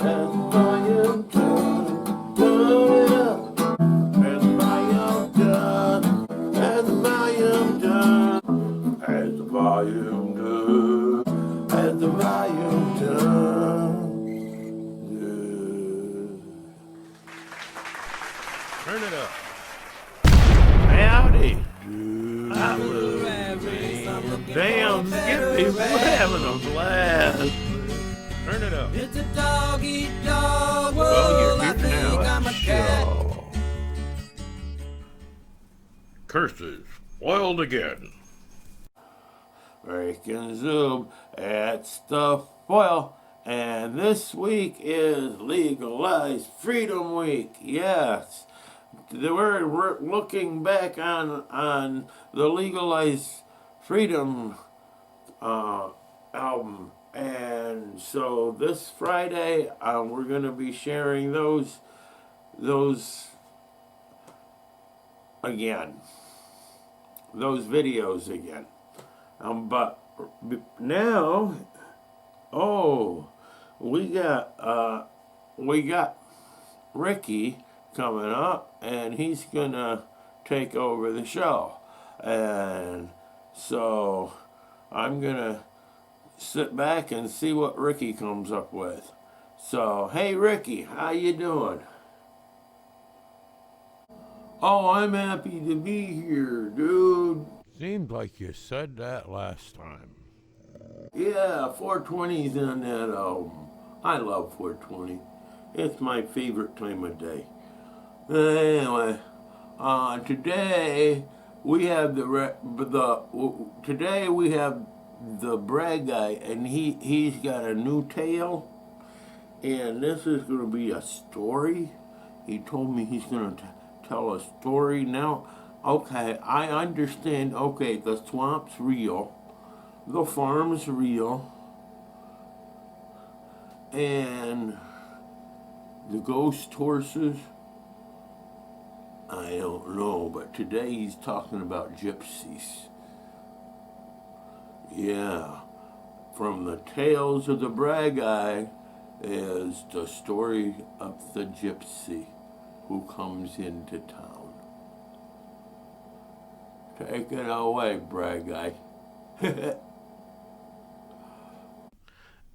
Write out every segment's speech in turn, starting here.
as the volume turns. Turn it up as the volume turns. As the volume turns. As the volume turns. As the volume turns. Turn it up. Howdy. Damn, Gypsy, we're having a blast. Turn it up. It's a dog-eat-dog world. Well, I you're think here now. I'm a cat. Curses, foiled again. Breaking Zoom, it's the foil. And this week is Legalized Freedom Week. Yes. We're looking back on the Legalized Freedom album. And so this Friday, we're going to be sharing those again. Those videos again. But now, we got Ricky coming up, and he's gonna take over the show. And so I'm gonna sit back and see what Ricky comes up with. So, hey Ricky, how you doing? Oh, I'm happy to be here, dude. Seemed like you said that last time. Yeah, 420's on that album. I love 420. It's my favorite time of day. Anyway, today we have today we have the brag guy, and he's got a new tale, and this is going to be a story. He told me he's going to tell a story now. Okay, I understand. Okay, the swamp's real, the farm's real, and the ghost horses, I don't know, but today he's talking about gypsies. Yeah, from the Tales of the Brag Eye is the story of the gypsy who comes into town. Take it away, Brag Eye.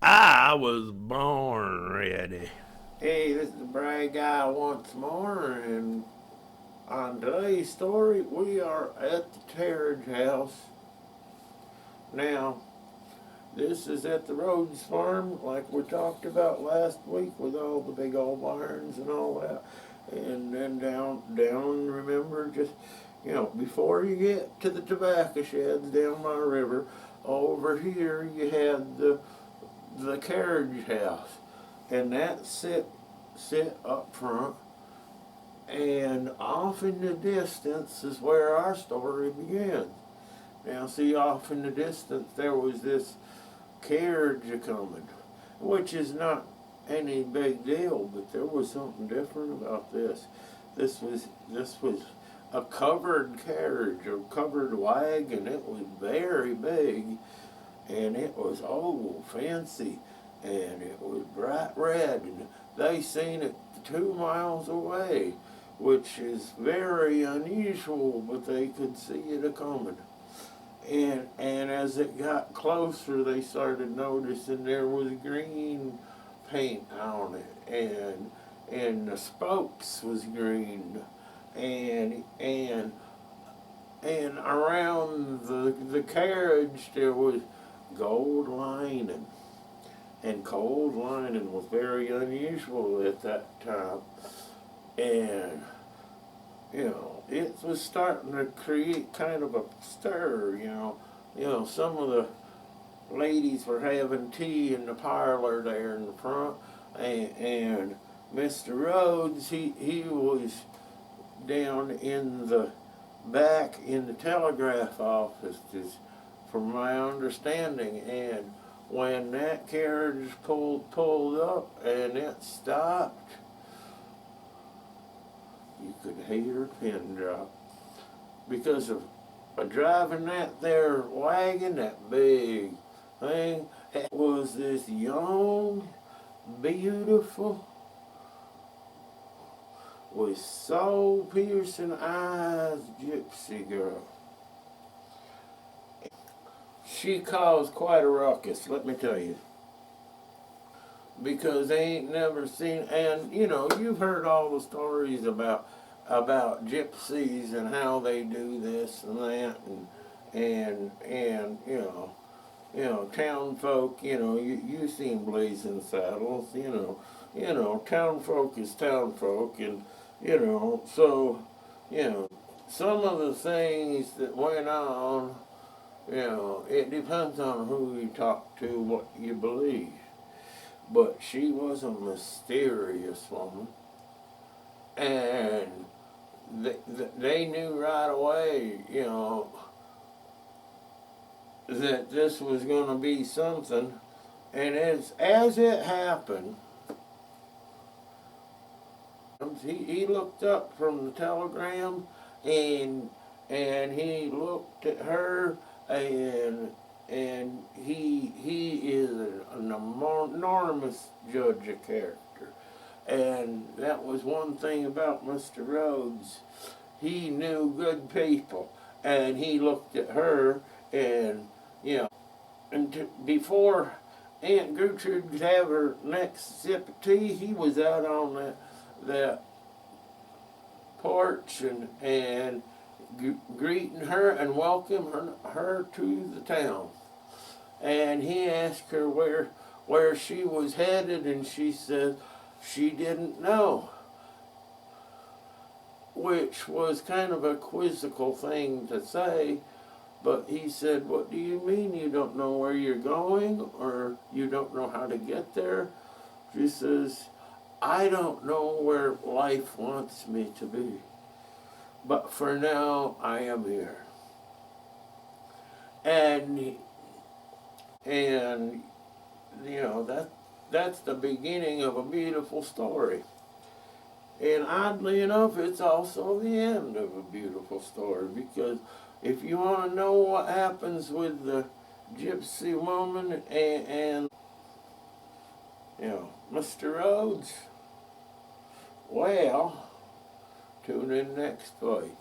I was born ready. Hey, this is the Brag Guy once more, and on today's story, we are at the carriage house. Now, this is at the Rhodes farm, like we talked about last week, with all the big old barns and all that. And then down, remember, just, before you get to the tobacco sheds down my river, over here you had the carriage house. And that sit up front, and off in the distance is where our story begins. Now, see, off in the distance there was this carriage a-coming, which is not any big deal, but there was something different about this. This was a covered carriage, a covered wagon. It was very big, and it was fancy, and it was bright red, and they seen it 2 miles away, which is very unusual, but they could see it a-coming. And as it got closer, they started noticing there was green paint on it, and the spokes was green, and around the carriage there was gold lining. And gold lining was very unusual at that time. And, it was starting to create kind of a stir, some of the ladies were having tea in the parlor there in the front, and Mr. Rhodes, he was down in the back in the telegraph office, just from my understanding. And when that carriage pulled up and it stopped, you could hear a pin drop because of driving that there wagon, that big thing. It was this young beautiful, with soul-piercing eyes, Gypsy Girl. She caused quite a ruckus, let me tell you. Because they ain't never seen, and you know, you've heard all the stories about gypsies and how they do this and that, and you know, town folk, you know, you seen Blazing Saddles, you know, town folk is town folk, and you know, so you know, some of the things that went on, you know, it depends on who you talk to, what you believe. But she was a mysterious woman, and they knew right away, you know, that this was going to be something. And as it happened, he looked up from the telegram, and he looked at her, and he is an enormous judge of character. And that was one thing about Mr. Rhodes. He knew good people, and he looked at her, and you know, before Aunt Gertrude could have her next sip of tea, he was out on that porch and greeting her and welcoming her to the town. And he asked her where she was headed, and she said she didn't know, which was kind of a quizzical thing to say. But he said, "What do you mean you don't know where you're going, or you don't know how to get there?" She says, "I don't know where life wants me to be, but for now I am here." And you know, that's the beginning of a beautiful story. And oddly enough, it's also the end of a beautiful story, because if you want to know what happens with the gypsy woman and you know, Mr. Rhodes, well, tune in next week.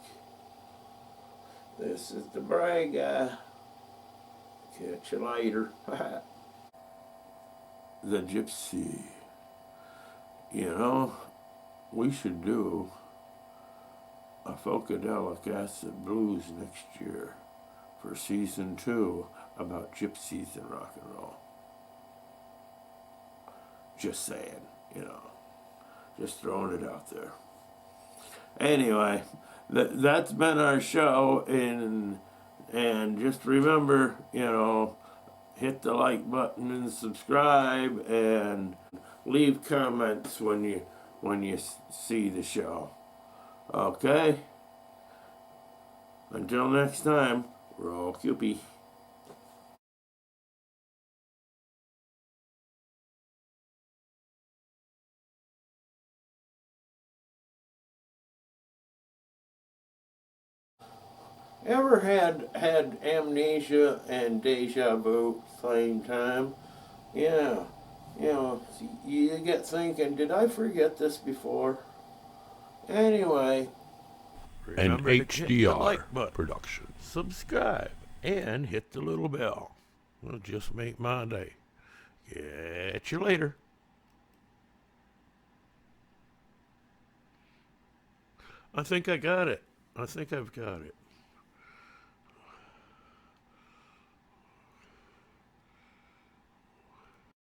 This is the Bray Guy. Catch you later. The gypsy. You know, we should do a Funkadelic Acid Blues next year for season 2 about gypsies and rock and roll. Just saying, you know, just throwing it out there. Anyway, that's been our show, and just remember, you know, hit the like button and subscribe, and leave comments when you see the show. Okay? Until next time, roll Cupie. Ever had amnesia and deja vu at the same time? Yeah. You know, you get thinking, did I forget this before? Anyway, An remember to hit the HDR like button, production. subscribe, and hit the little bell. It'll just make my day. Catch you later. I think I got it. I think I've got it.